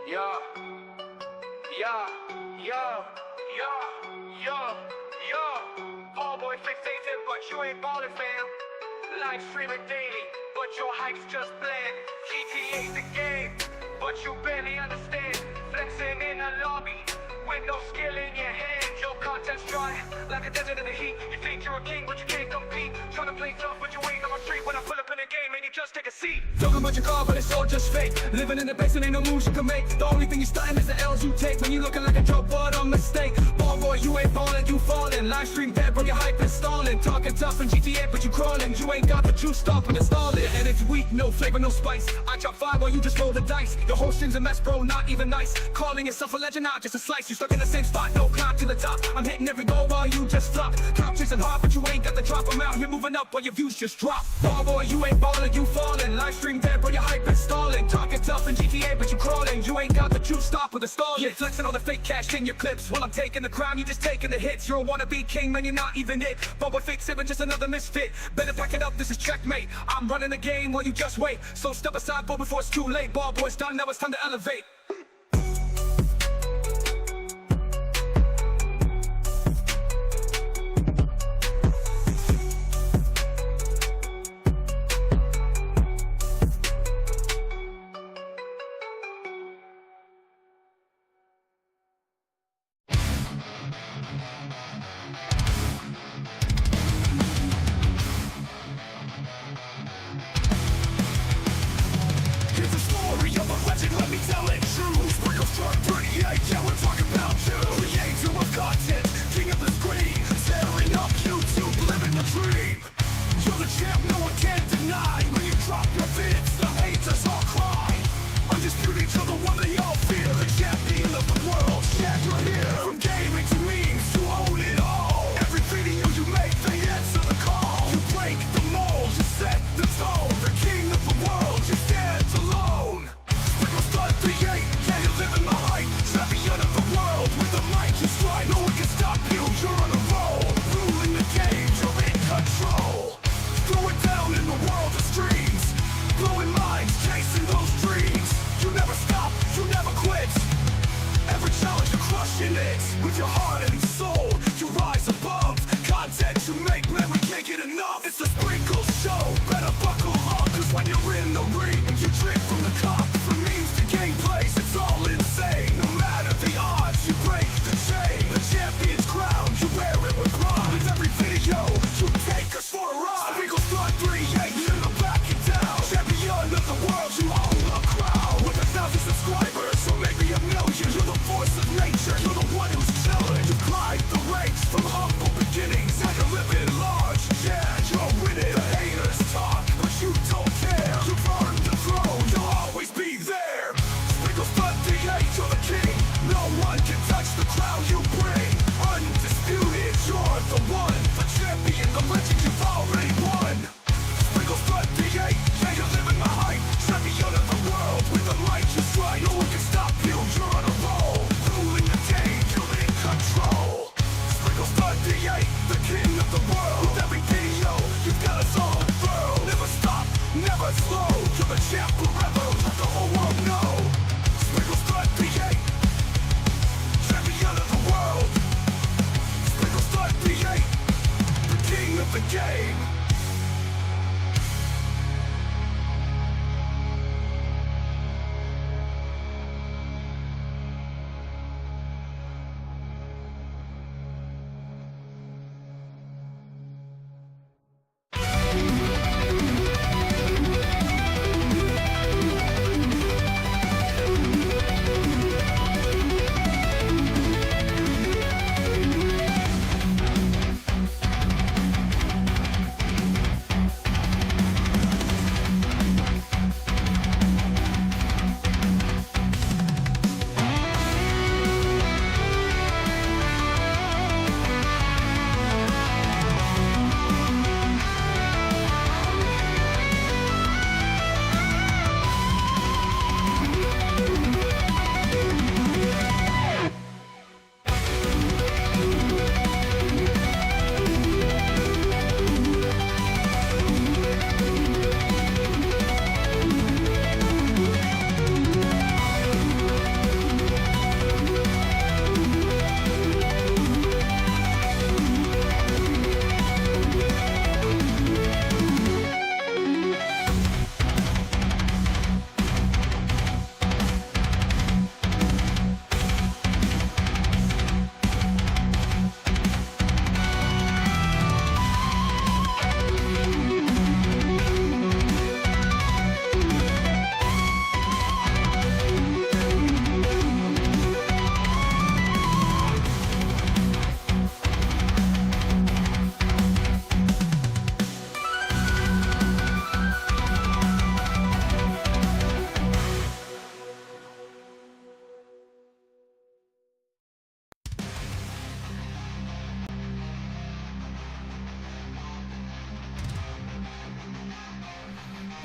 Yeah, yeah, yeah, yeah, yeah, yeah. Ball boy fixated, but you ain't ballin', fam. Live streaming daily, but your hype's just bland. GTA's the game, but you barely understand. Flexing in a lobby with no skill in your hand. Your content's dry, like a desert in the heat. You think you're a king, but you can't compete. Trying to play tough, but you ain't on my street. When I pull up in the game, and you just take a seat. Talking about your car, but it's all just fake. Living in the basement, ain't no moves you can make. The only thing you starting is the L's you take. When you looking like a joke, but a mistake. Ball boy, you ain't ballin', you fallin'. Live stream dead, bro, your hype is stallin'. Talking tough in GTA, but you crawlin'. You ain't got the juice, stop and install it. And it's weak, no flavor, no spice. I chop 5 while you just roll the dice. Your whole stream's a mess, bro, not even nice. Calling yourself a legend, not just a slice. You stuck in the same spot, no climb to the top. I'm hitting every goal while you just flop. Top chasing hard, but you ain't got the drop. I'm out here moving up while your views just drop. Ball boy, you ain't ballin', you fallin'. Live stream dead, bro, your hype is stallin'. Talking tough in GTA, but you crawlin'. You ain't got the juice, stop with the stall. Yeah, flexing all the fake cash in your clips. While I'm taking the crown, you just taking the hits. You're a wannabe king, man, you're not even it. Ball boy fake sippin', just another misfit. Better pack it up, this is checkmate. I'm running the game while you just wait. So step aside, boy, before it's too late. Ball boy's done, now it's time to elevate. Let me tell it true. Sprinkle strong 38, yeah, we're talking about you. Creator of content, king of the screen. Staring up YouTube, living the dream. You're the champ, no one can deny. When you drop your vids, the haters all cry. Undisputed to the one they all fear. The champion of the world, yeah, you're here. From gaming to memes, you own it all. Every video you make, they answer the call. You break the mold, you set the tone. The king of the world, you stand alone. Yeah, you live in my height. Champion of the world with the mic you stride. No one can stop you, you're on a roll. Ruling the game, you're in control. Going down in the world of streams. Blowing minds, chasing those dreams. You never stop, you never quit. Every challenge you're crushing it. With your heart and soul, you rise above. Content you make, man, we can't get enough. It's a sprinkle show, better buckle up. Cause when you're in the ring, you drink from the cup. From memes to gameplays, it's all insane. No matter the odds, you break the chain. The champion's crown, you wear it with pride. With every video, you take us for a ride. Sprinkle strut 38, never backing down. Champion of the world, you own the crowd. With 1,000 subscribers, or maybe a million. You're the force of nature, you're the one who's chilling. You climbed the ranks from humble beginnings. Now you're living large, yeah, you're winning. The haters talk, but you don't care. You've earned the throne,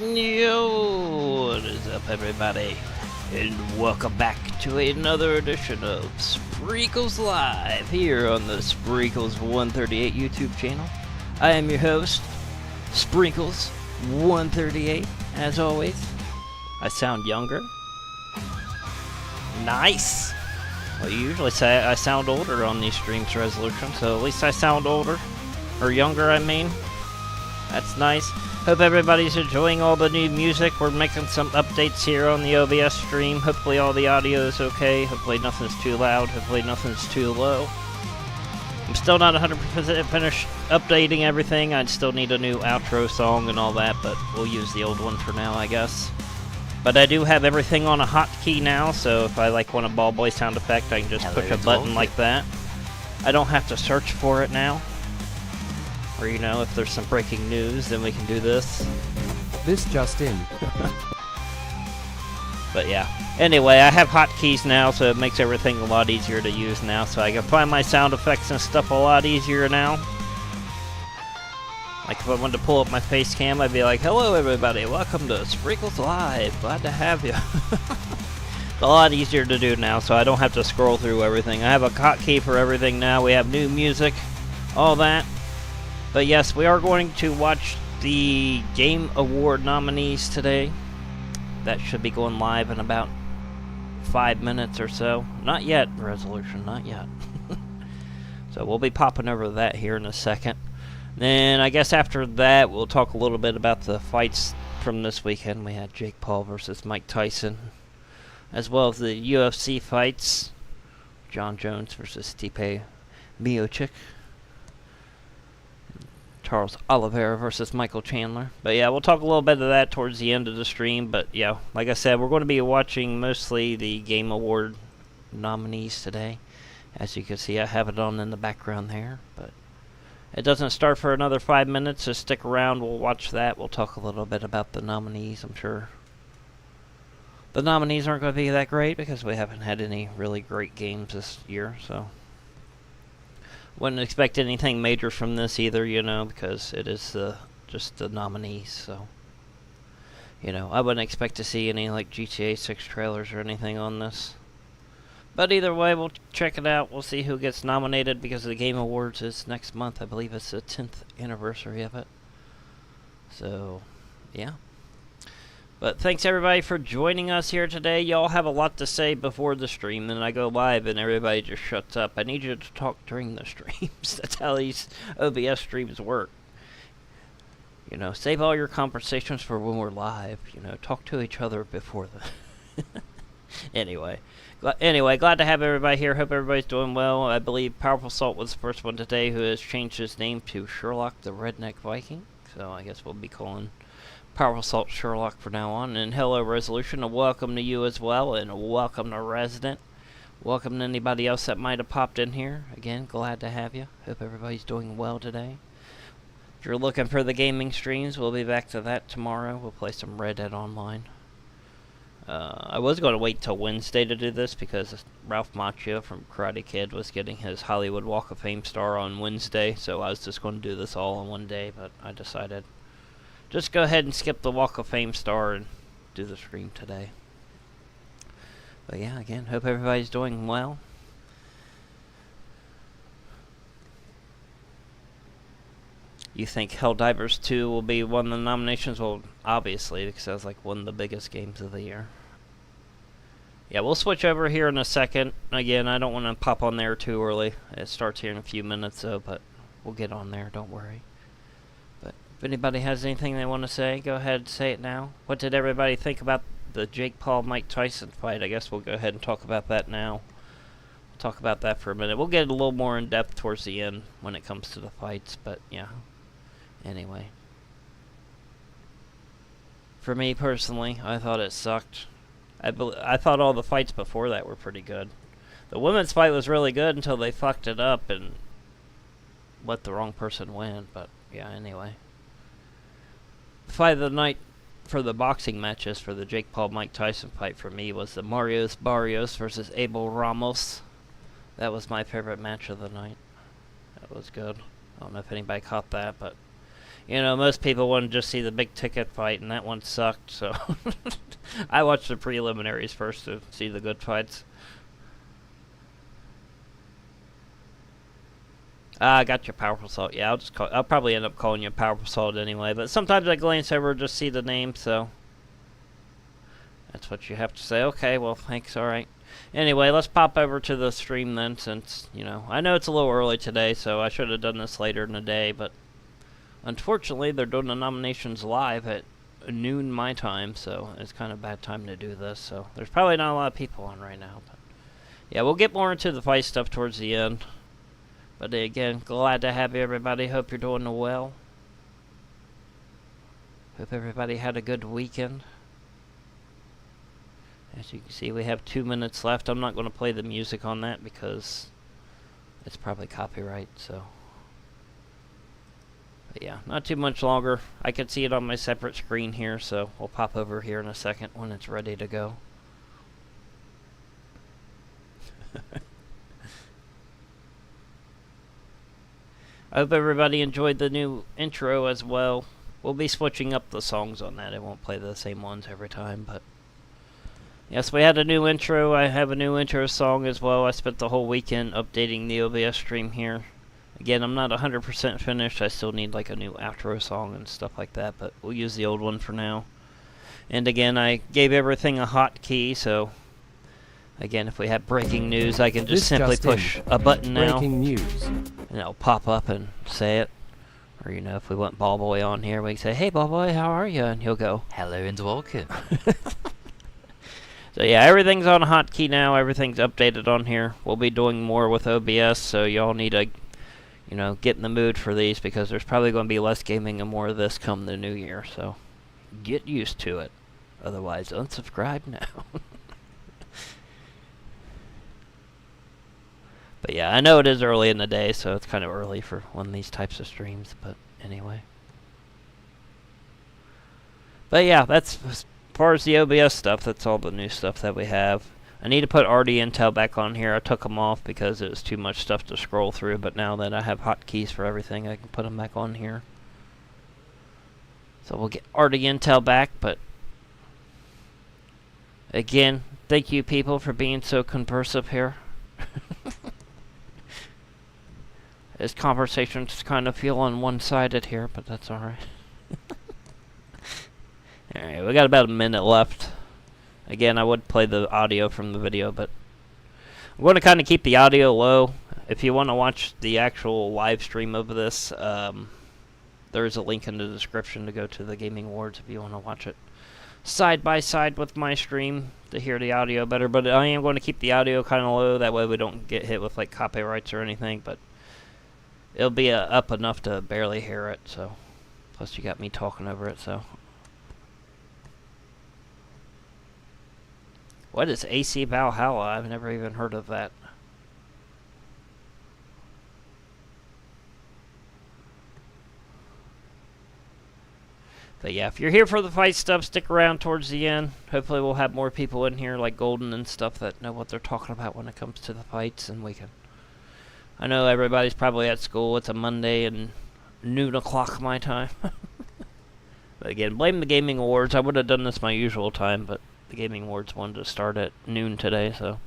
Yo, what is up, everybody? And welcome back to another edition of Sprinkles Live here on the Sprinkles 138 YouTube channel. I am your host, Sprinkles 138. As always, I sound younger. Nice. Well, you usually say I sound older on these streams resolution, so at least I sound older. Or younger, I mean. That's nice. Hope everybody's enjoying all the new music. We're making some updates here on the OBS stream. Hopefully all the audio is okay. Hopefully nothing's too loud. Hopefully nothing's too low. I'm still not 100% finished updating everything. I'd still need a new outro song and all that, but we'll use the old one for now, I guess. But I do have everything on a hotkey now, so if I want a ball boy sound effect, I can just push a button like that. I don't have to search for it now. Or, you know, if there's some breaking news, then we can do this. This just in. But yeah. Anyway, I have hotkeys now, so it makes everything a lot easier to use now. So I can find my sound effects and stuff a lot easier now. Like if I wanted to pull up my face cam, I'd be like, hello everybody, welcome to Sprinkles Live. Glad to have you. It's a lot easier to do now, so I don't have to scroll through everything. I have a hotkey for everything now. We have new music, all that. But yes, we are going to watch the Game Award nominees today. That should be going live in about 5 minutes or so. Not yet, resolution, not yet. So we'll be popping over that here in a second. Then I guess after that, we'll talk a little bit about the fights from this weekend. We had Jake Paul versus Mike Tyson, as well as the UFC fights. Jon Jones versus Stipe Miocic. Charles Oliveira versus Michael Chandler. But yeah, we'll talk a little bit of that towards the end of the stream. But yeah, like I said, we're going to be watching mostly the Game Award nominees today. As you can see, I have it on in the background there. But it doesn't start for another 5 minutes, so stick around. We'll watch that. We'll talk a little bit about the nominees, I'm sure. The nominees aren't going to be that great because we haven't had any really great games this year, so wouldn't expect anything major from this either, you know, because it is just the nominees, so, you know, I wouldn't expect to see any, like, GTA 6 trailers or anything on this. But either way, we'll check it out. We'll see who gets nominated because the Game Awards is next month. I believe it's the 10th anniversary of it. So, yeah. But thanks everybody for joining us here today. Y'all have a lot to say before the stream, then I go live and everybody just shuts up. I need you to talk during the streams. That's how these OBS streams work. You know, save all your conversations for when we're live. You know, talk to each other before the... Anyway, glad to have everybody here. Hope everybody's doing well. I believe Powerful Salt was the first one today who has changed his name to Sherlock the Redneck Viking. So I guess we'll be calling Powerful Salt Sherlock for now on. And hello Resolution, and welcome to you as well, and welcome to Resident. Welcome to anybody else that might have popped in here. Again, glad to have you. Hope everybody's doing well today. If you're looking for the gaming streams, we'll be back to that tomorrow. We'll play some Red Dead Online. I was going to wait till Wednesday to do this because Ralph Macchio from Karate Kid was getting his Hollywood Walk of Fame star on Wednesday, so I was just going to do this all in one day, but I decided just go ahead and skip the Walk of Fame star and do the stream today. But yeah, again, hope everybody's doing well. You think Helldivers 2 will be one of the nominations? Well, obviously, because that was like one of the biggest games of the year. Yeah, we'll switch over here in a second. Again, I don't want to pop on there too early. It starts here in a few minutes, though, but we'll get on there, don't worry. But if anybody has anything they want to say, go ahead and say it now. What did everybody think about the Jake Paul-Mike Tyson fight? I guess we'll go ahead and talk about that now. We'll talk about that for a minute. We'll get a little more in-depth towards the end when it comes to the fights, but yeah. Anyway. For me personally, I thought it sucked. I thought all the fights before that were pretty good. The women's fight was really good until they fucked it up and let the wrong person win, but yeah, anyway. The fight of the night for the boxing matches for the Jake Paul-Mike Tyson fight for me was the Marios Barrios versus Abel Ramos. That was my favorite match of the night. That was good. I don't know if anybody caught that, but You know, most people want to just see the big ticket fight, and that one sucked, so I watched the preliminaries first to see the good fights. I got your Powerful Assault. Yeah, I'll probably end up calling you Powerful Assault anyway, but sometimes I glance over just see the name, so that's what you have to say. Okay, well, thanks, alright. Anyway, let's pop over to the stream then, since, you know, I know it's a little early today, so I should have done this later in the day, but unfortunately, they're doing the nominations live at noon my time, so it's kind of a bad time to do this, so there's probably not a lot of people on right now, but yeah, we'll get more into the fight stuff towards the end. But again, glad to have everybody. Hope you're doing well. Hope everybody had a good weekend. As you can see, we have 2 minutes left. I'm not going to play the music on that because it's probably copyright, so. But yeah, not too much longer. I can see it on my separate screen here, so we'll pop over here in a second when it's ready to go. I hope everybody enjoyed the new intro as well. We'll be switching up the songs on that. It won't play the same ones every time, but yes, we had a new intro. I have a new intro song as well. I spent the whole weekend updating the OBS stream here. Again, I'm not 100% finished. I still need like a new outro song and stuff like that, but we'll use the old one for now. And again, I gave everything a hotkey, so again, if we have breaking news, I can just simply push a button now. Breaking news. And it'll pop up and say it. Or, you know, if we want Ball Boy on here, we can say, "Hey, Ball Boy, how are you?" And he'll go, "Hello and welcome." So, yeah, everything's on a hotkey now. Everything's updated on here. We'll be doing more with OBS, so y'all need to, you know, get in the mood for these because there's probably going to be less gaming and more of this come the new year. So, get used to it. Otherwise, unsubscribe now. But yeah, I know it is early in the day, so it's kind of early for one of these types of streams, but anyway. But yeah, that's as far as the OBS stuff, that's all the new stuff that we have. I need to put RD Intel back on here. I took them off because it was too much stuff to scroll through, but now that I have hotkeys for everything, I can put them back on here. So we'll get RD Intel back, but again, thank you people for being so conversive here. This conversation's kind of feeling one-sided here, but that's alright. Alright, we got about a minute left. Again, I would play the audio from the video, but I'm going to kind of keep the audio low. If you want to watch the actual live stream of this, there is a link in the description to go to the Gaming Awards if you want to watch it side by side with my stream to hear the audio better. But I am going to keep the audio kind of low, that way we don't get hit with like copyrights or anything, but it'll be up enough to barely hear it, so. Plus you got me talking over it, so. What is AC Valhalla? I've never even heard of that. But yeah, if you're here for the fight stuff, stick around towards the end. Hopefully we'll have more people in here, like Golden and stuff, that know what they're talking about when it comes to the fights, and we can. I know everybody's probably at school. It's a Monday and noon o'clock my time. But again, blame the Gaming Awards. I would have done this my usual time, but the Gaming Awards wanted to start at noon today, so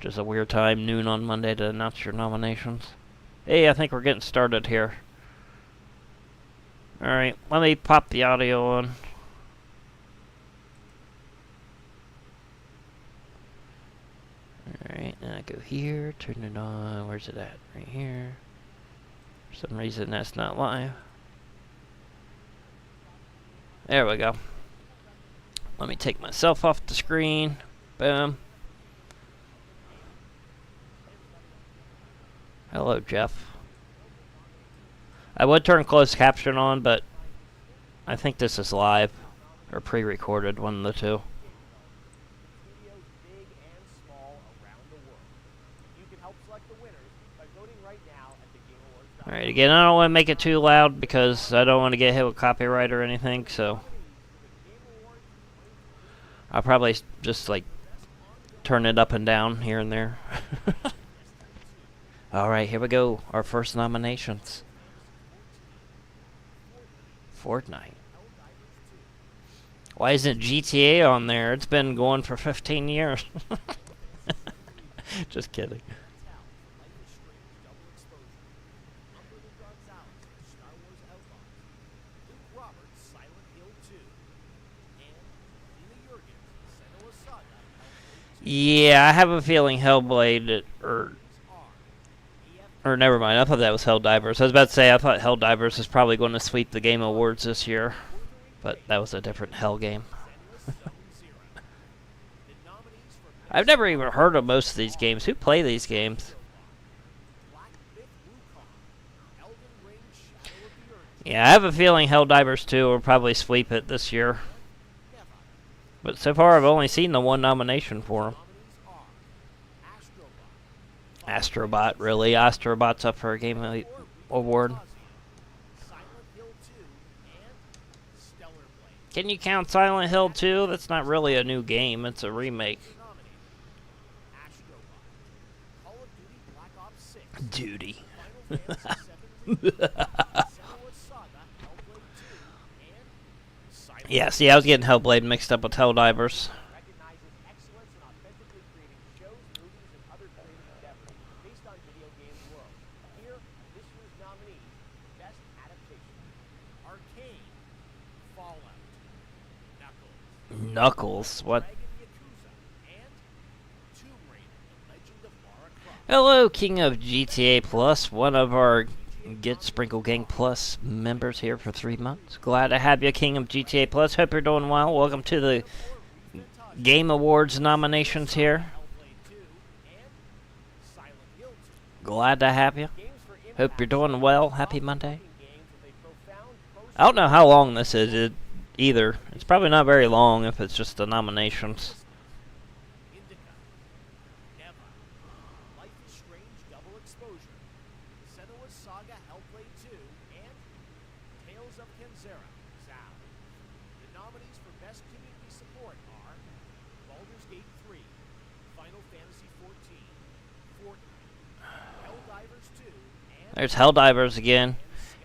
just a weird time, noon on Monday, to announce your nominations. Hey, I think we're getting started here. Alright, let me pop the audio on. Alright, then I go here, turn it on. Where's it at? Right here. For some reason that's not live. There we go. Let me take myself off the screen. Boom. Hello, Jeff. I would turn closed caption on, but I think this is live or pre-recorded, one of the two. Alright, again, I don't want to make it too loud because I don't want to get hit with copyright or anything, so I'll probably just like turn it up and down here and there. Alright, here we go. Our first nominations. Fortnite. Why isn't GTA on there? It's been going for 15 years. Just kidding. Yeah, I have a feeling Hellblade or never mind. I thought that was Helldivers. I was about to say I thought Helldivers is probably going to sweep the Game Awards this year, but that was a different Hell game. I've never even heard of most of these games. Who play these games? Yeah, I have a feeling Helldivers 2 will probably sweep it this year. But so far I've only seen the one nomination for him. Astrobot, really? Astrobot's up for a Game Award. Can you count Silent Hill 2? That's not really a new game, it's a remake. Duty. Yeah, see, I was getting Hellblade mixed up with Helldivers. Knuckles, what? Hello, King of GTA Plus, one of our Get Sprinkle Gang Plus members here for 3 months. Glad to have you, King of GTA Plus. Hope you're doing well. Welcome to the Game Awards nominations here. Glad to have you. Hope you're doing well. Happy Monday. I don't know how long this is either. It's probably not very long if it's just the nominations. There's Helldivers again.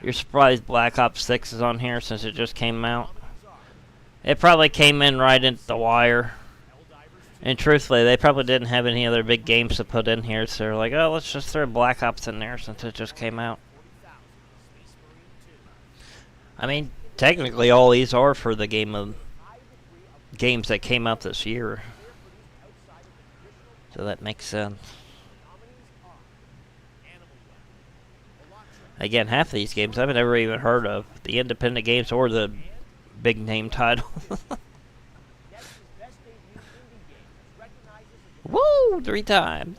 You're surprised Black Ops 6 is on here since it just came out. It probably came in right into the wire. And truthfully, they probably didn't have any other big games to put in here, so they're like, oh, let's just throw Black Ops in there since it just came out. I mean, technically all these are for the games that came out this year. So that makes sense. Again, half of these games I've never even heard of. The independent games or the big name title. Woo! 3 times.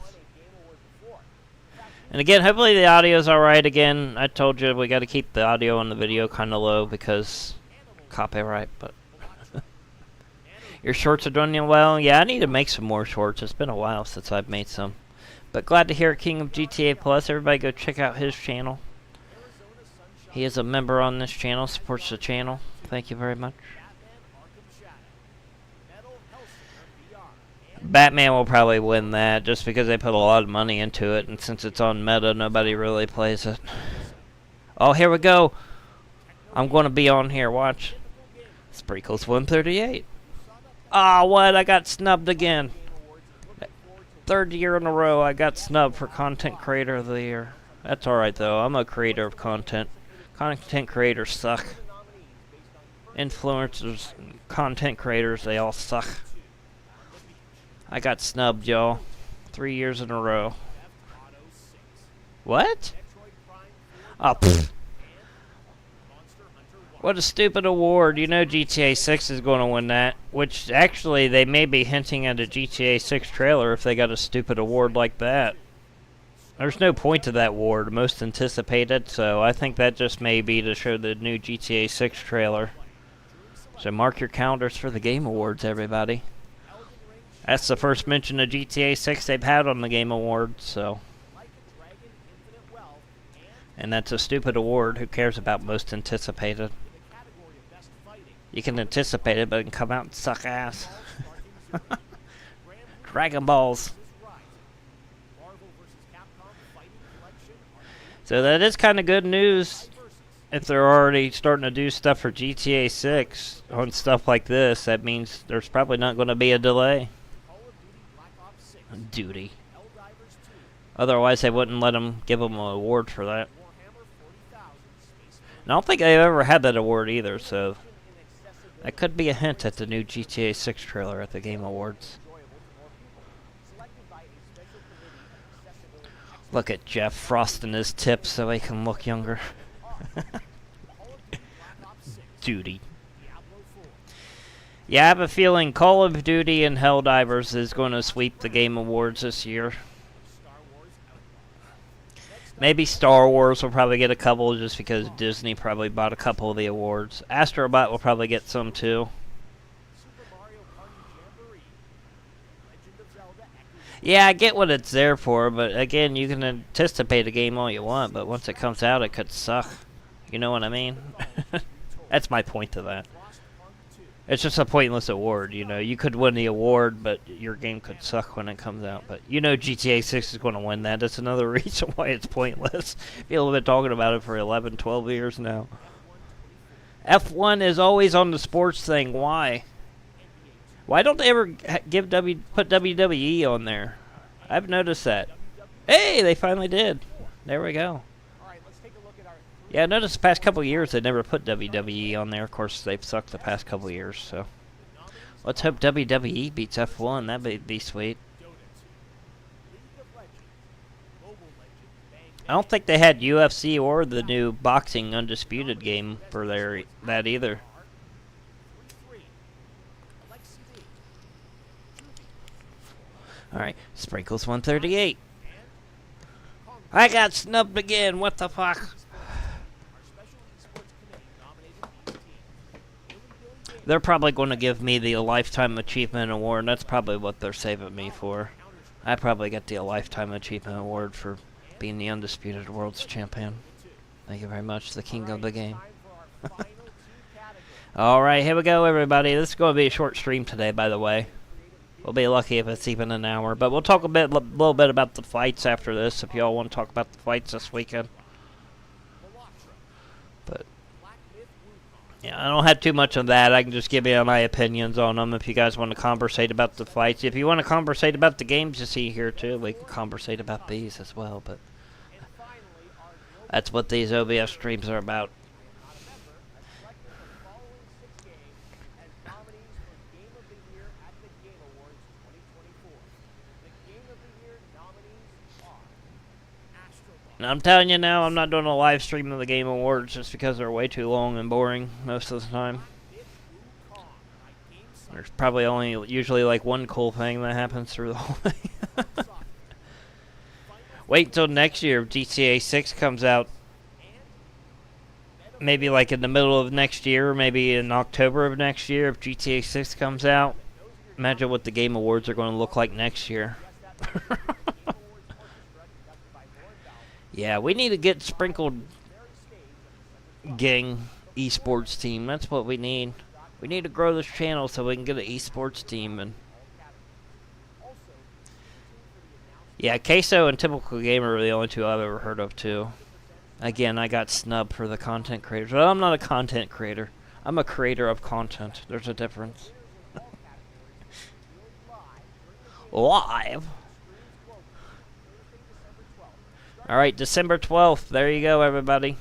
And again, hopefully the audio's alright again. I told you we got to keep the audio and the video kind of low because copyright, but your shorts are doing well. Yeah, I need to make some more shorts. It's been a while since I've made some. But glad to hear King of GTA Plus. Everybody go check out his channel. He is a member on this channel, supports the channel. Thank you very much. Batman will probably win that just because they put a lot of money into it, and since it's on Meta, nobody really plays it. Oh, here we go. I'm going to be on here. Watch. Sprinkles 138. Ah, what? I got snubbed again. 3rd year in a row I got snubbed for Content Creator of the Year. That's alright though. I'm a creator of content. Content creators suck. Influencers, content creators, they all suck. I got snubbed, y'all. 3 years in a row. What? Oh, pfft. What a stupid award. You know GTA 6 is going to win that. Which, actually, they may be hinting at a GTA 6 trailer if they got a stupid award like that. There's no point to that award, most anticipated, so I think that just may be to show the new GTA 6 trailer. So mark your calendars for the Game Awards, everybody. That's the first mention of GTA 6 they've had on the Game Awards, so. And that's a stupid award. Who cares about most anticipated? You can anticipate it, but it can come out and suck ass. Dragon Balls. So that is kind of good news. if they're already starting to do stuff for GTA 6 on stuff like this, that means there's probably not going to be a delay. Duty. Otherwise, they wouldn't let them give them an award for that. And I don't think they've ever had that award either, so that could be a hint at the new GTA 6 trailer at the Game Awards. Look at Jeff frosting his tips so he can look younger. Duty. Yeah, I have a feeling Call of Duty and Helldivers is going to sweep the Game Awards this year. Maybe Star Wars will probably get a couple just because Disney probably bought a couple of the awards. Astrobot will probably get some too. Yeah, I get what it's there for, but again, you can anticipate a game all you want, but once it comes out, it could suck. You know what I mean? That's my point to that. It's just a pointless award, you know. You could win the award, but your game could suck when it comes out. But you know GTA 6 is going to win that. That's another reason why it's pointless. People have been talking about it for 11, 12 years now. F1 is always on the sports thing. Why? Why don't they ever put WWE on there? I've noticed that. Hey, they finally did. There we go. Yeah, I noticed the past couple of years they never put WWE on there. Of course, they've sucked the past couple of years, so. Let's hope WWE beats F1. That'd be sweet. I don't think they had UFC or the new boxing Undisputed game for that either. Alright, Sprinkles 138. I got snubbed again, what the fuck? They're probably going to give me the Lifetime Achievement Award. That's probably what they're saving me for. I probably get the Lifetime Achievement Award for being the Undisputed World's Champion. Thank you very much, the king of the game. Alright, here we go, everybody. This is going to be a short stream today, by the way. We'll be lucky if it's even an hour. But we'll talk a little bit about the fights after this, if y'all want to talk about the fights this weekend. But yeah, I don't have too much on that. I can just give you my opinions on them if you guys want to conversate about the fights. If you want to conversate about the games you see here too, we can conversate about these as well. But that's what these OBS streams are about. And I'm telling you now, I'm not doing a live stream of the Game Awards just because they're way too long and boring most of the time. There's probably only usually like one cool thing that happens through the whole thing. Wait until next year if GTA 6 comes out. Maybe like in the middle of next year, or maybe in October of next year if GTA 6 comes out. Imagine what the Game Awards are going to look like next year. Yeah, we need to get Sprinkled Gang esports team. That's what we need. We need to grow this channel so we can get an esports team. And yeah, Queso and Typical Gamer are the only two I've ever heard of too. Again, I got snubbed for the content creators. Well, I'm not a content creator. I'm a creator of content. There's a difference. Live. Alright, December 12th. There you go, everybody.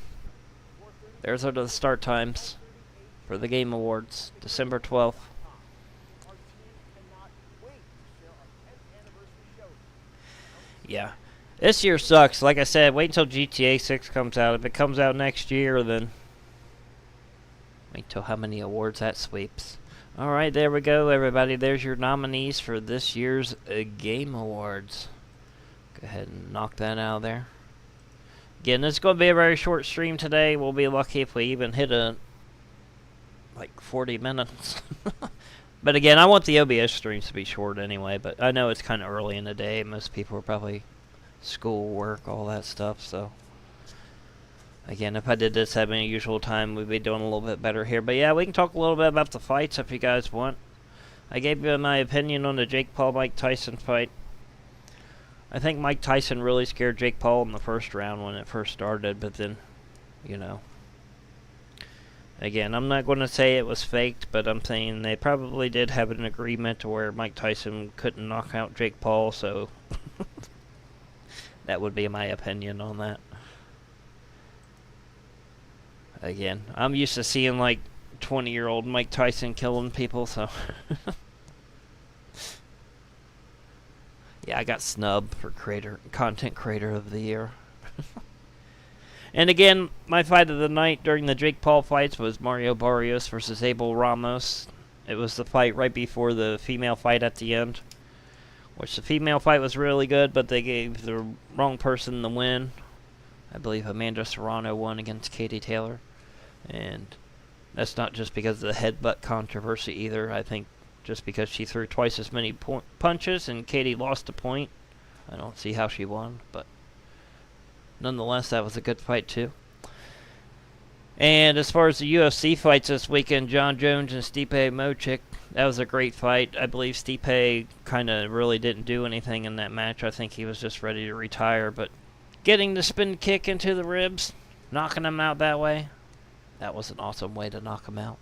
There's the start times for the Game Awards. December 12th. Yeah. This year sucks. Like I said, wait until GTA 6 comes out. If it comes out next year, then wait till how many awards that sweeps. Alright, there we go, everybody. There's your nominees for this year's Game Awards. Go ahead and knock that out of there. Again, this is going to be a very short stream today. We'll be lucky if we even hit like 40 minutes. But again, I want the OBS streams to be short anyway, but I know it's kind of early in the day. Most people are probably school, work, all that stuff, so again, if I did this at my usual time, we'd be doing a little bit better here. But yeah, we can talk a little bit about the fights if you guys want. I gave you my opinion on the Jake Paul-Mike Tyson fight. I think Mike Tyson really scared Jake Paul in the first round when it first started, but then, you know, Again, I'm not going to say it was faked, but I'm saying they probably did have an agreement to where Mike Tyson couldn't knock out Jake Paul, so that would be my opinion on that. Again, I'm used to seeing like 20-year-old Mike Tyson killing people, so yeah, I got snubbed for content creator of the year. And again, my fight of the night during the Jake Paul fights was Mario Barrios versus Abel Ramos. It was the fight right before the female fight at the end, which the female fight was really good, but they gave the wrong person the win. I believe Amanda Serrano won against Katie Taylor. And that's not just because of the headbutt controversy either. I think just because she threw twice as many punches and Katie lost a point. I don't see how she won, but nonetheless, that was a good fight too. And as far as the UFC fights this weekend, Jon Jones and Stipe Miocic, that was a great fight. I believe Stipe kind of really didn't do anything in that match. I think he was just ready to retire, but getting the spin kick into the ribs, knocking him out that way, that was an awesome way to knock him out.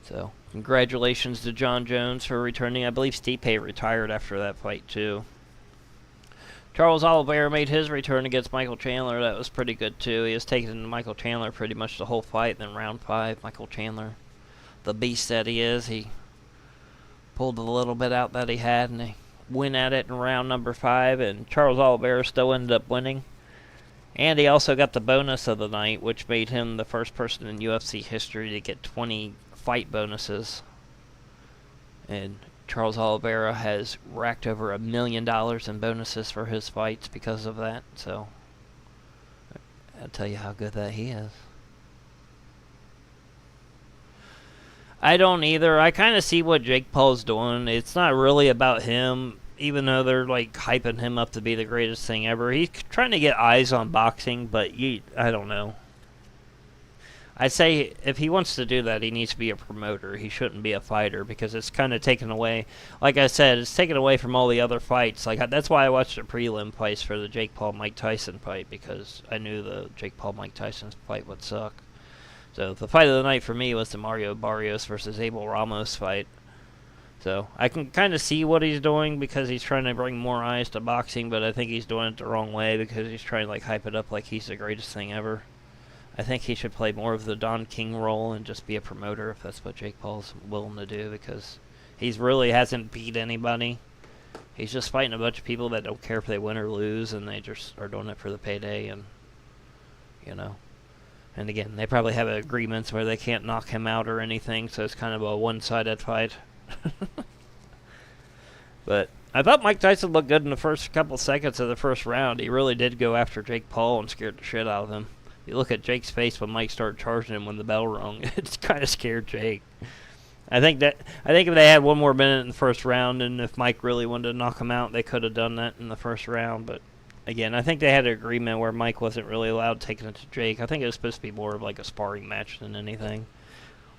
So, congratulations to Jon Jones for returning. I believe Stipe retired after that fight too. Charles Oliveira made his return against Michael Chandler. That was pretty good too. He was taking Michael Chandler pretty much the whole fight. Then round 5, Michael Chandler, the beast that he is, he pulled a little bit out that he had, and they went at it in round number 5. And Charles Oliveira still ended up winning. And he also got the bonus of the night, which made him the first person in UFC history to get 20 fight bonuses. And Charles Oliveira has racked over $1 million in bonuses for his fights because of that. So I'll tell you how good that he is. I don't either. I kind of see what Jake Paul's doing. It's not really about him, even though they're like hyping him up to be the greatest thing ever. He's trying to get eyes on boxing, but I don't know. I'd say if he wants to do that, he needs to be a promoter. He shouldn't be a fighter, because it's kind of taken away. Like I said, it's taken away from all the other fights. Like that's why I watched the prelim fights for the Jake Paul-Mike Tyson fight, because I knew the Jake Paul-Mike Tyson fight would suck. So the fight of the night for me was the Mario Barrios versus Abel Ramos fight. So I can kind of see what he's doing, because he's trying to bring more eyes to boxing, but I think he's doing it the wrong way, because he's trying to like hype it up like he's the greatest thing ever. I think he should play more of the Don King role and just be a promoter, if that's what Jake Paul's willing to do, because he's really hasn't beat anybody. He's just fighting a bunch of people that don't care if they win or lose, and they just are doing it for the payday, and And again, they probably have agreements where they can't knock him out or anything, so it's kind of a one-sided fight. But I thought Mike Tyson looked good in the first couple seconds of the first round. He really did go after Jake Paul and scared the shit out of him. You look at Jake's face when Mike started charging him when the bell rung. It's kind of scared Jake. I think if they had one more minute in the first round, and if Mike really wanted to knock him out, they could have done that in the first round. But again, I think they had an agreement where Mike wasn't really allowed taking it to Jake. I think it was supposed to be more of like a sparring match than anything,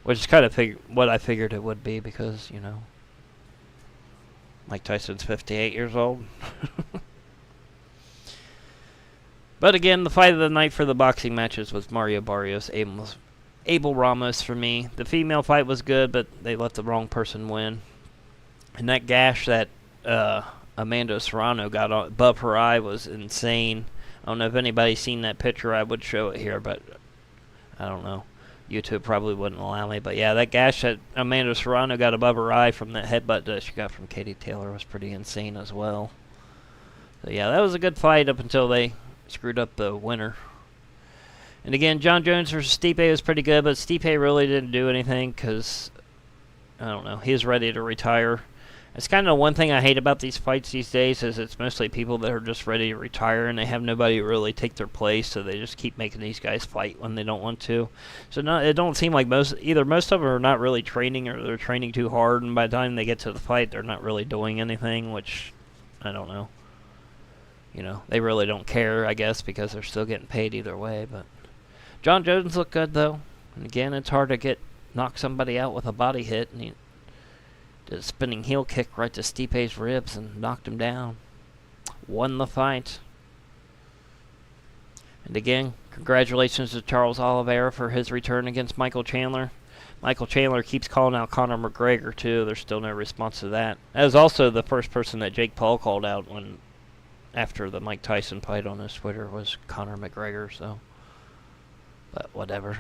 which is kind of what I figured it would be, because Mike Tyson's 58 years old. But again, the fight of the night for the boxing matches was Mario Barrios, Abel Ramos for me. The female fight was good, but they let the wrong person win. And that gash that Amanda Serrano got above her eye was insane. I don't know if anybody's seen that picture. I would show it here, but I don't know. YouTube probably wouldn't allow me. But yeah, that gash that Amanda Serrano got above her eye from that headbutt that she got from Katie Taylor was pretty insane as well. So yeah, that was a good fight up until they screwed up the winner. And again, Jon Jones versus Stipe was pretty good, but Stipe really didn't do anything because, I don't know, he was ready to retire. It's kind of one thing I hate about these fights these days, is it's mostly people that are just ready to retire, and they have nobody really take their place, so they just keep making these guys fight when they don't want to. So it don't seem like most of them are not really training, or they're training too hard, and by the time they get to the fight, they're not really doing anything, which, I don't know. They really don't care, I guess, because they're still getting paid either way. But Jon Jones looked good, though. And again, it's hard to knock somebody out with a body hit, and he did a spinning heel kick right to Stipe's ribs and knocked him down. Won the fight. And again, Congratulations to Charles Oliveira for his return against Michael Chandler. Michael Chandler keeps calling out Conor McGregor, too. There's still no response to that. That was also the first person that Jake Paul called out after the Mike Tyson fight on his Twitter was Conor McGregor, so. But whatever.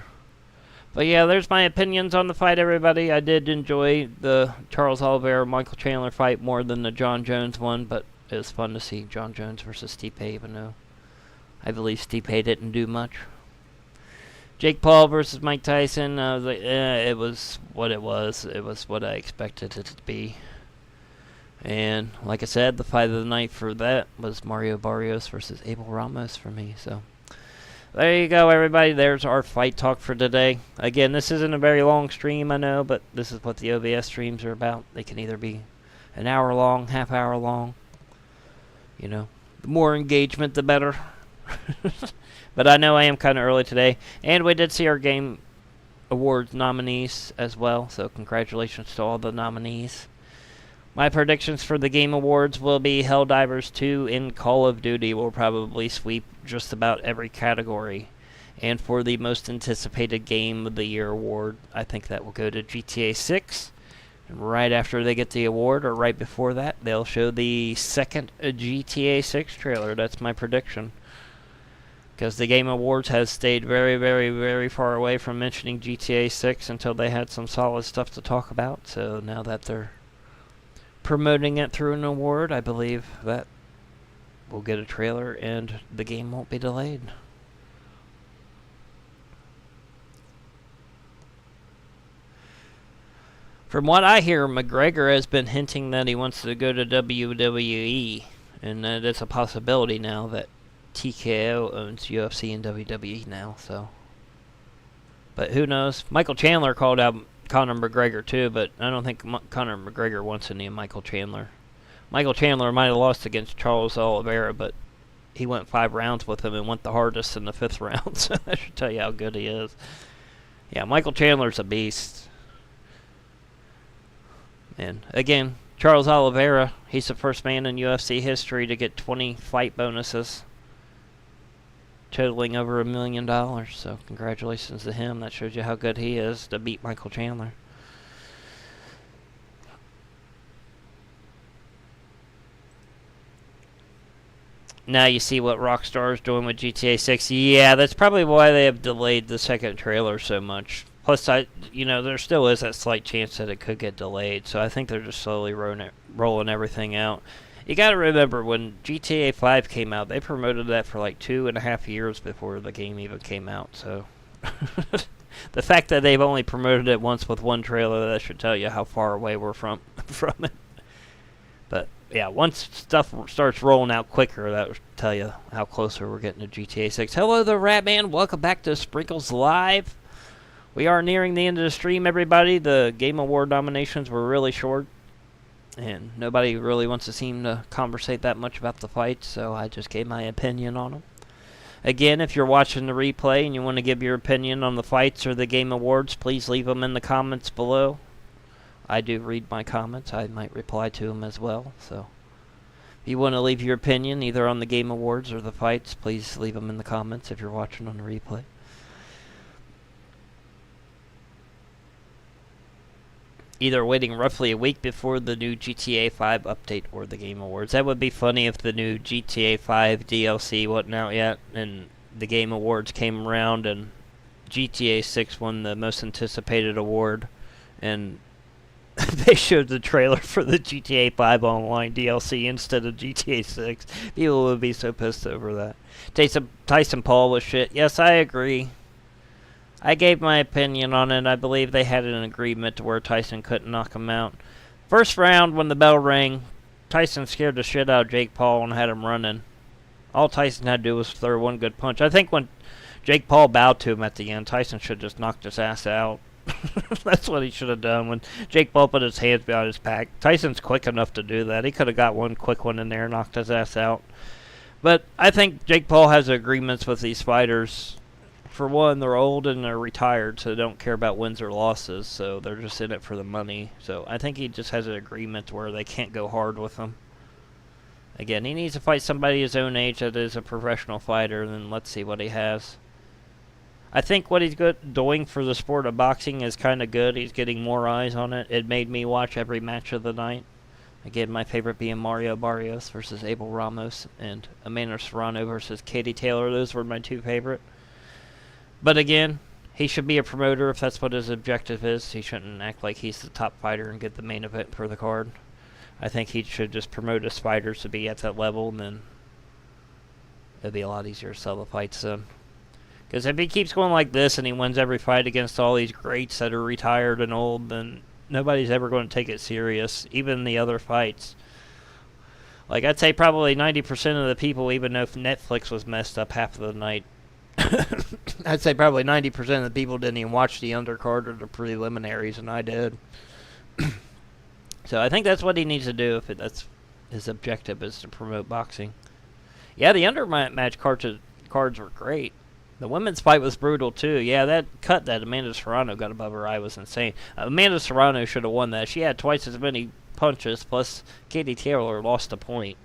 But yeah, there's my opinions on the fight, everybody. I did enjoy the Charles Oliveira-Michael Chandler fight more than the Jon Jones one, but it was fun to see Jon Jones versus Stipe, even though I believe Stipe didn't do much. Jake Paul versus Mike Tyson, I was like, it was what it was. It was what I expected it to be. And like I said, the fight of the night for that was Mario Barrios versus Abel Ramos for me. So there you go, everybody. There's our fight talk for today. Again, this isn't a very long stream, I know, but this is what the OBS streams are about. They can either be an hour long, half hour long. You know, the more engagement, the better. But I know I am kind of early today. And we did see our Game Awards nominees as well. So congratulations to all the nominees. My predictions for the Game Awards will be Helldivers 2 and Call of Duty will probably sweep just about every category. And for the most anticipated Game of the Year award, I think that will go to GTA 6. And right after they get the award, or right before that, they'll show the second GTA 6 trailer. That's my prediction. Because the Game Awards has stayed very, very, very far away from mentioning GTA 6 until they had some solid stuff to talk about. So now that they're promoting it through an award, I believe that we'll get a trailer and the game won't be delayed. From what I hear, McGregor has been hinting that he wants to go to WWE, and that it's a possibility now that TKO owns UFC and WWE now, so. But who knows? Michael Chandler called out Conor McGregor too, but I don't think Conor McGregor wants any of Michael Chandler. Michael Chandler might have lost against Charles Oliveira, but he went 5 rounds with him and went the hardest in the 5th round, so that should tell you how good he is. Yeah, Michael Chandler's a beast. And again, Charles Oliveira, he's the first man in UFC history to get 20 fight bonuses, totaling over $1 million. So congratulations to him. That shows you how good he is to beat Michael Chandler. Now you see what Rockstar is doing with GTA 6. Yeah, that's probably why they have delayed the second trailer so much. Plus, there still is that slight chance that it could get delayed. So I think they're just slowly rolling everything out. You gotta remember, when GTA 5 came out, they promoted that for like 2.5 years before the game even came out, so. The fact that they've only promoted it once with one trailer, that should tell you how far away we're from it. But, yeah, once stuff starts rolling out quicker, that will tell you how closer we're getting to GTA 6. Hello there, Ratman. Welcome back to Sprinkles Live. We are nearing the end of the stream, everybody. The Game Award nominations were really short. And nobody really wants to seem to conversate that much about the fights, so I just gave my opinion on them. Again, if you're watching the replay and you want to give your opinion on the fights or the Game Awards, please leave them in the comments below. I do read my comments. I might reply to them as well. So if you want to leave your opinion either on the Game Awards or the fights, please leave them in the comments if you're watching on the replay. Either waiting roughly a week before the new GTA 5 update or the Game Awards. That would be funny if the new GTA 5 DLC wasn't out yet and the Game Awards came around and GTA 6 won the most anticipated award and they showed the trailer for the GTA 5 Online DLC instead of GTA 6. People would be so pissed over that. Tyson Paul was shit. Yes, I agree. I gave my opinion on it. I believe they had an agreement to where Tyson couldn't knock him out. First round, when the bell rang, Tyson scared the shit out of Jake Paul and had him running. All Tyson had to do was throw one good punch. I think when Jake Paul bowed to him at the end, Tyson should have just knocked his ass out. That's what he should have done when Jake Paul put his hands behind his back. Tyson's quick enough to do that. He could have got one quick one in there and knocked his ass out. But I think Jake Paul has agreements with these fighters. For one, they're old and they're retired, so they don't care about wins or losses, so they're just in it for the money. So I think he just has an agreement where they can't go hard with him. Again, he needs to fight somebody his own age that is a professional fighter, and then let's see what he has. I think what he's doing for the sport of boxing is kind of good. He's getting more eyes on it. It made me watch every match of the night. Again, my favorite being Mario Barrios versus Abel Ramos and Amanda Serrano versus Katie Taylor. Those were my two favorite. But again, he should be a promoter if that's what his objective is. He shouldn't act like he's the top fighter and get the main event for the card. I think he should just promote his fighters to be at that level, and then it'll be a lot easier to sell the fights then. Because if he keeps going like this and he wins every fight against all these greats that are retired and old, then nobody's ever going to take it serious, even the other fights. Like, I'd say probably 90% of the people, even though Netflix was messed up half of the night, I'd say probably 90% of the people didn't even watch the undercard or the preliminaries, and I did. So I think that's what he needs to do if that's his objective, is to promote boxing. Yeah, the undermatch cards were great. The women's fight was brutal, too. Yeah, that cut that Amanda Serrano got above her eye was insane. Amanda Serrano should have won that. She had twice as many punches, plus Katie Taylor lost a point.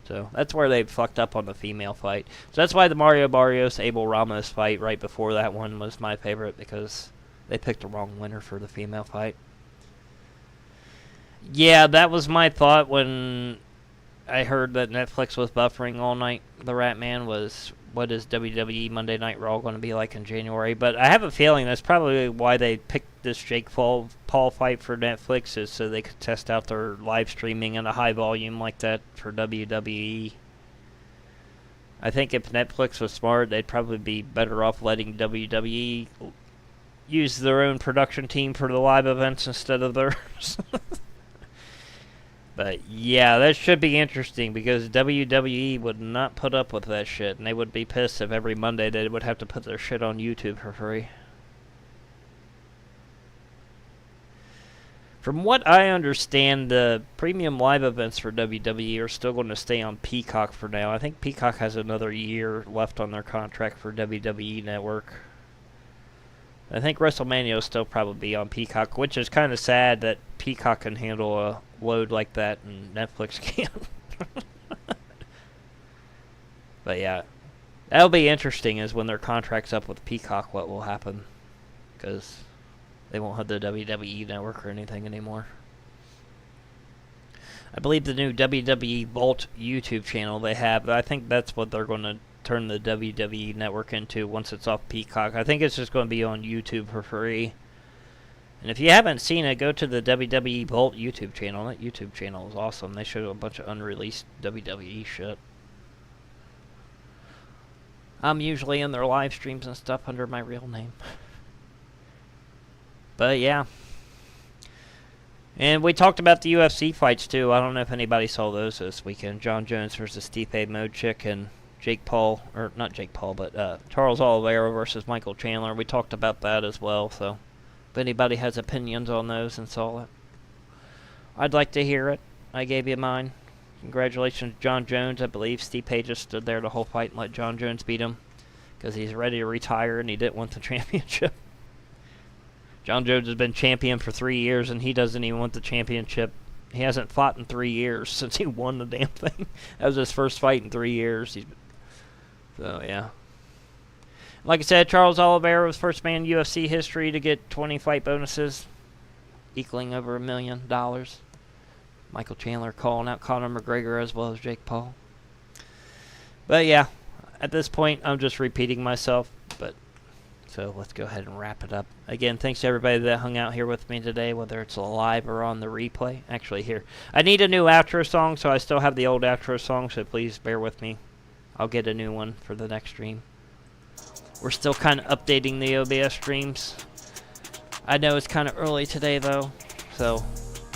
So that's where they fucked up on the female fight. So that's why the Mario Barrios-Abel Ramos fight right before that one was my favorite, because they picked the wrong winner for the female fight. Yeah, that was my thought when I heard that Netflix was buffering all night. The Rat Man was, what is WWE Monday Night Raw going to be like in January? But I have a feeling that's probably why they picked this Jake Paul fight for Netflix, is so they could test out their live streaming in a high volume like that for WWE. I think if Netflix was smart, they'd probably be better off letting WWE use their own production team for the live events instead of theirs. But yeah, that should be interesting, because WWE would not put up with that shit, and they would be pissed if every Monday they would have to put their shit on YouTube for free. From what I understand, the premium live events for WWE are still going to stay on Peacock for now. I think Peacock has another year left on their contract for WWE Network. I think WrestleMania will still probably be on Peacock, which is kind of sad that Peacock can handle a load like that and Netflix can't. But yeah, that'll be interesting, is when their contract's up with Peacock, what will happen. Because they won't have the WWE Network or anything anymore. I believe the new WWE Vault YouTube channel they have, I think that's what they're going to turn the WWE Network into once it's off Peacock. I think it's just going to be on YouTube for free. And if you haven't seen it, go to the WWE Vault YouTube channel. That YouTube channel is awesome. They show a bunch of unreleased WWE shit. I'm usually in their live streams and stuff under my real name. But yeah. And we talked about the UFC fights too. I don't know if anybody saw those this weekend. Jon Jones versus Stipe Miocic, and Jake Paul, or not Jake Paul, but Charles Oliveira versus Michael Chandler. We talked about that as well, so if anybody has opinions on those and saw it, I'd like to hear it. I gave you mine. Congratulations to Jon Jones. I believe Stipe just stood there the whole fight and let Jon Jones beat him because he's ready to retire and he didn't want the championship. Jon Jones has been champion for 3 years and he doesn't even want the championship. He hasn't fought in 3 years since he won the damn thing. That was his first fight in 3 years. So, yeah. Like I said, Charles Oliveira was first man in UFC history to get 20 fight bonuses, equaling over $1 million. Michael Chandler calling out Conor McGregor as well as Jake Paul. But, yeah, at this point, I'm just repeating myself. But so let's go ahead and wrap it up. Again, thanks to everybody that hung out here with me today, whether it's live or on the replay. Actually, here. I need a new outro song, so I still have the old outro song, so please bear with me. I'll get a new one for the next stream. We're still kind of updating the OBS streams. I know it's kind of early today, though, so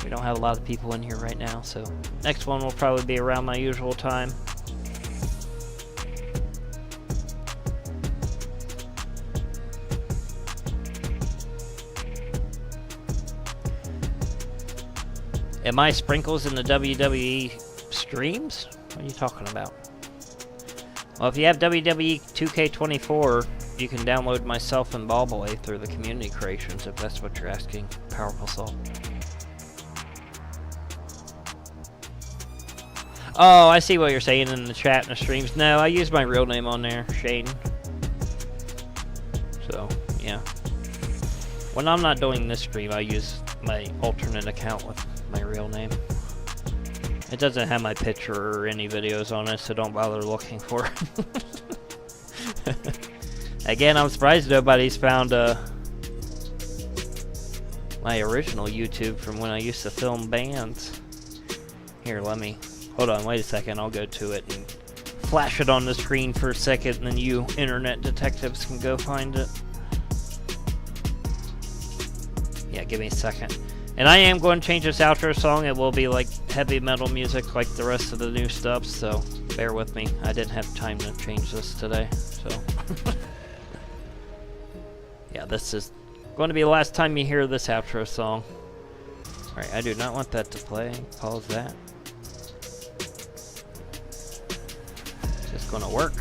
we don't have a lot of people in here right now. So next one will probably be around my usual time. Am I sprinkles in the WWE streams? What are you talking about? Well, if you have WWE 2K24, you can download myself and Ballboy through the community creations, if that's what you're asking, Powerful Soul. Oh, I see what you're saying in the chat and the streams. No, I use my real name on there, Shane. So, When I'm not doing this stream, I use my alternate account with my real name. It doesn't have my picture or any videos on it, so don't bother looking for it. Again, I'm surprised nobody's found my original YouTube from when I used to film bands. Here, let me... Hold on, wait a second. I'll go to it and flash it on the screen for a second, and then you internet detectives can go find it. Yeah, give me a second. And I am going to change this outro song. It will be like heavy metal music like the rest of the new stuff, so bear with me. I didn't have time to change this today, so... Yeah, this is going to be the last time you hear this outro song. Alright, I do not want that to play. Pause that. Is this going to work?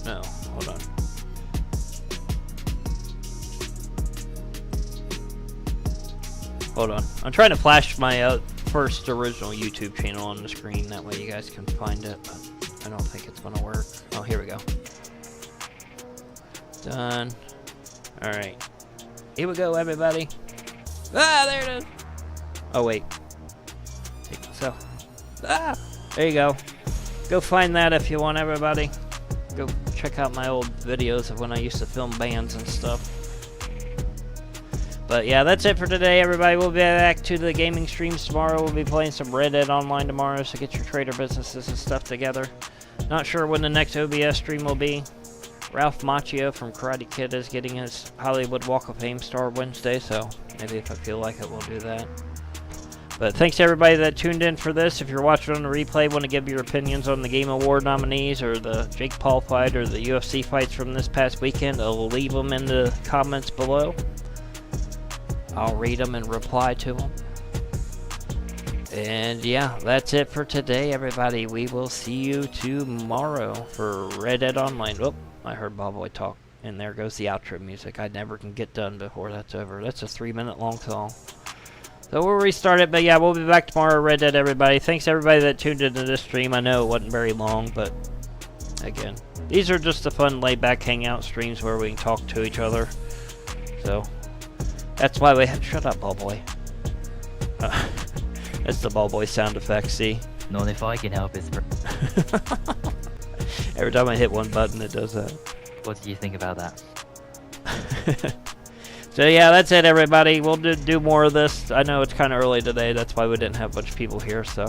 No, hold on. Hold on. I'm trying to flash my first original YouTube channel on the screen. That way you guys can find it, but I don't think it's going to work. Oh, here we go. Done. Alright. Here we go, everybody. Ah, there it is. Oh, wait. Take this out. Ah! There you go. Go find that if you want, everybody. Go check out my old videos of when I used to film bands and stuff. But yeah, that's it for today, everybody. We'll be back to the gaming streams tomorrow. We'll be playing some Red Dead Online tomorrow, so get your trader businesses and stuff together. Not sure when the next OBS stream will be. Ralph Macchio from Karate Kid is getting his Hollywood Walk of Fame star Wednesday, so maybe if I feel like it, we'll do that. But thanks to everybody that tuned in for this. If you're watching on the replay, want to give your opinions on the Game Award nominees or the Jake Paul fight or the UFC fights from this past weekend, I'll leave them in the comments below. I'll read them and reply to them. And yeah, that's it for today, everybody. We will see you tomorrow for Red Dead Online. Oh, I heard Bobboy talk, and there goes the outro music. I never can get done before that's over. That's a 3-minute long song. So we'll restart it, but yeah, we'll be back tomorrow, Red Dead, everybody. Thanks everybody that tuned into this stream. I know it wasn't very long, but again, these are just the fun laid-back hangout streams where we can talk to each other. So that's why we have... Shut up, Ballboy. That's the Ballboy sound effect, see? Not if I can help it. Every time I hit one button, it does that. What do you think about that? So yeah, that's it, everybody. We'll do more of this. I know it's kind of early today. That's why we didn't have a bunch of people here, so...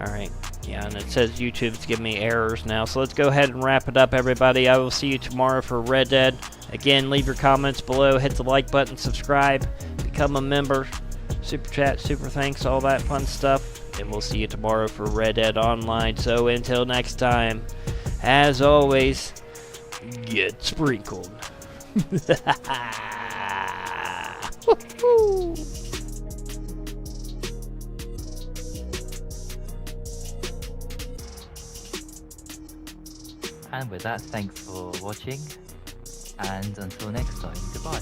Alright. Yeah, and it says YouTube's giving me errors now. So let's go ahead and wrap it up, everybody. I will see you tomorrow for Red Dead. Again, leave your comments below. Hit the like button, subscribe, become a member, super chat, super thanks, all that fun stuff. And we'll see you tomorrow for Red Dead Online. So until next time, as always, get sprinkled. And with that, thanks for watching, and until next time, goodbye.